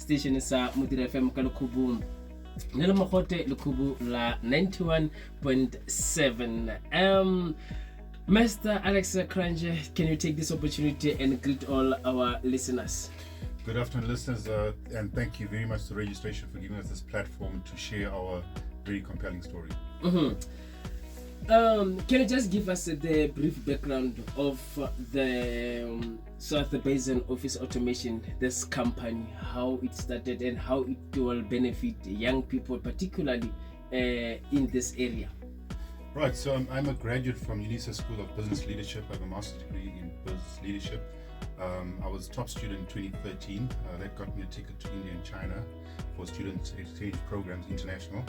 station sa Modiri FM ka Lekhubu nele mogote Lekhubu la 91.7. Master Alex Granger, can you take this opportunity and greet all our listeners? Good afternoon, listeners, and thank you very much to Registration for giving us this platform to share our very compelling story. Can you just give us the brief background of the South Basin Office Automation, this company, how it started and how it will benefit young people, particularly in this area? Right, so I'm a graduate from UNISA School of Business Leadership. I have a master's degree in business leadership. I was top student in 2013. That got me a ticket to India and China for student exchange programs, international.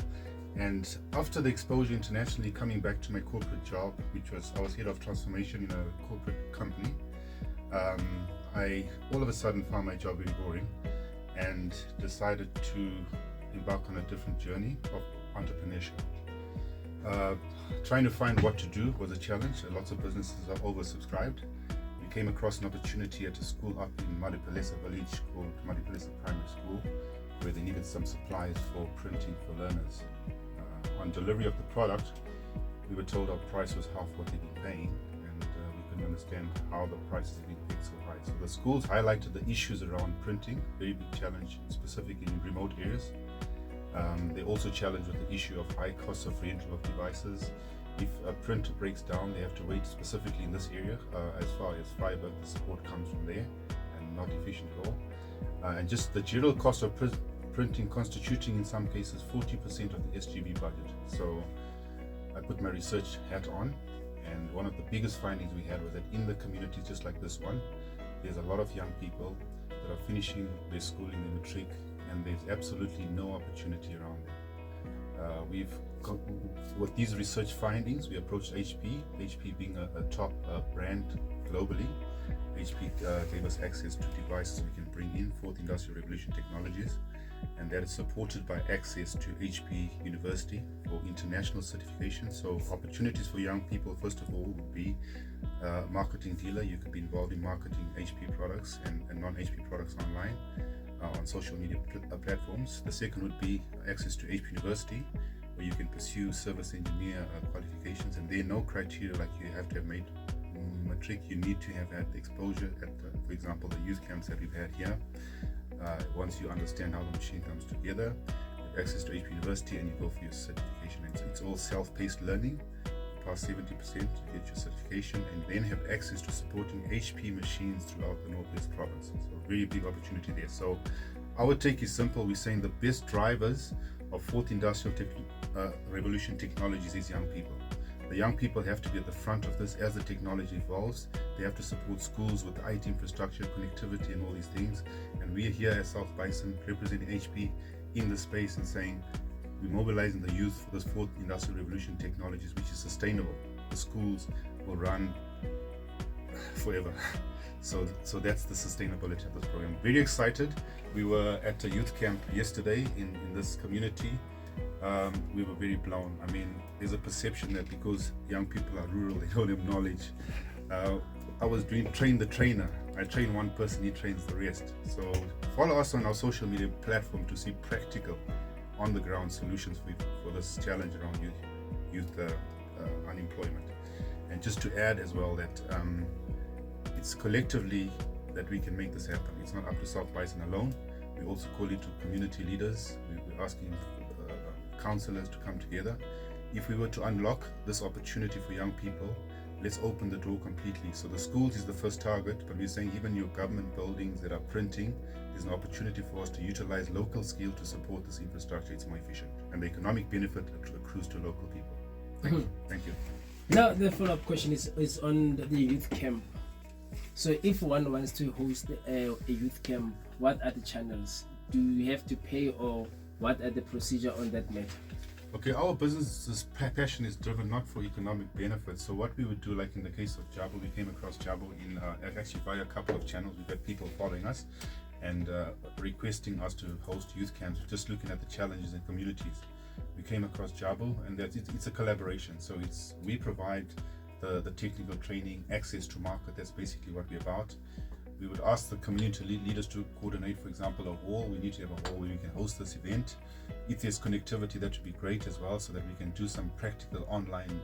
And after the exposure internationally, coming back to my corporate job, which was I was head of transformation in a corporate company, I all of a sudden found my job very boring and decided to embark on a different journey of entrepreneurship. Trying to find what to do was a challenge. Lots of businesses are oversubscribed. We came across an opportunity at a school up in Modiri village called Modiri Primary School, where they needed some supplies for printing for learners. On delivery of the product, we were told our price was half what they'd been paying, and we couldn't understand how the prices had been paid so high. So the schools highlighted the issues around printing, very big challenge, specifically in remote areas. They also challenged with the issue of high costs of rental of devices. If a printer breaks down, they have to wait specifically in this area. As far as fiber, the support comes from there and not efficient at all. And just the general cost of printing constituting in some cases 40% of the SGB budget. So I put my research hat on, and one of the biggest findings we had was that in the communities just like this one, there's a lot of young people that are finishing their schooling, their matric, and there's absolutely no opportunity around them. With these research findings, we approached HP being a top brand globally. HP gave us access to devices we can bring in, fourth industrial revolution technologies, and that is supported by access to HP University for international certification. So opportunities for young people, first of all, would be a marketing dealer. You could be involved in marketing HP products and non-HP products online on social media platforms. The second would be access to HP University, where you can pursue service engineer qualifications, and there are no criteria like you have to have made matric. You need to have had the exposure at, for example, the youth camps that we've had here. Once you understand how the machine comes together, you have access to HP University and you go for your certification. It's all self-paced learning. You pass 70%, you get your certification, and then have access to supporting HP machines throughout the Northwest province. So a very big opportunity there. So our take is simple. We're saying the best drivers of fourth industrial revolution technologies is young people. The young people have to be at the front of this as the technology evolves. They have to support schools with IT infrastructure, connectivity, and all these things. And we are here at South Bison representing HP in the space and saying we're mobilizing the youth for this fourth industrial revolution technologies, which is sustainable. The schools will run forever. So that's the sustainability of this program. Very excited. We were at a youth camp yesterday in this community. We were very blown. I mean, there's a perception that because young people are rural, they don't have knowledge. I was doing train the trainer. I train one person, he trains the rest. So follow us on our social media platform to see practical, on the ground solutions for this challenge around youth unemployment. And just to add as well that it's collectively that we can make this happen. It's not up to South Bison alone. We also call it to community leaders. We're asking councillors to come together. If we were to unlock this opportunity for young people, let's open the door completely. So the schools is the first target, but we're saying even your government buildings that are printing, there's an opportunity for us to utilize local skill to support this infrastructure. It's more efficient, and the economic benefit accrues to local people. Thank you. Now the follow-up question is on the youth camp. So if one wants to host a youth camp, what are the channels? Do you have to pay, or what are the procedure on that matter? Okay, our business's passion is driven not for economic benefits. So what we would do, like in the case of Jabo, we came across Jabo in actually via a couple of channels. We've had people following us and requesting us to host youth camps, just looking at the challenges in communities. We came across Jabo, and it's a collaboration. So we provide the technical training, access to market. That's basically what we're about. we would ask the community leaders to coordinate, for example, a hall. We need to have a hall where we can host this event. If there's connectivity, that would be great as well, so that we can do some practical online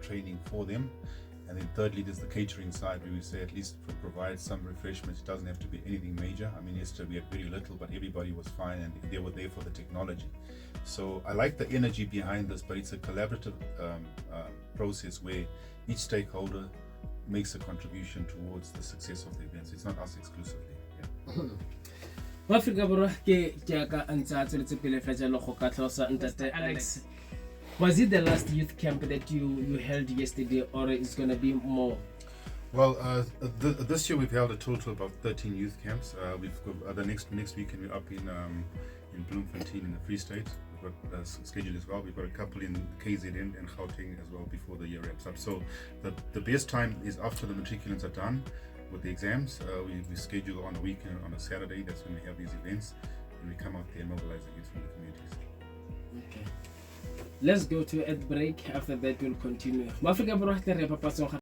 training for them. And then thirdly, there's the catering side, where we say at least provide some refreshments. It doesn't have to be anything major. I mean, yesterday we had very little, but everybody was fine and they were there for the technology. So I like the energy behind this, but it's a collaborative process where each stakeholder makes a contribution towards the success of the events. It's not us exclusively. Yeah. Africa Borwa ke jaaka ntse tsweletse pele fa jalo go ka tlhosa ntate Alex. Was it the last youth camp that you held yesterday, or is going to be more? Well, this year we've held a total of about 13 youth camps. We've got the next weekend we're up in Bloemfontein in the Free State. We've got scheduled as well. We've got a couple in KZN and Gauteng as well before the year wraps up. So the best time is after the matriculants are done with the exams. We schedule on a weekend, on a Saturday. That's when we have these events, and we come out there and mobilize the youth from the communities. Okay. Let's go to a break. After that, we'll continue.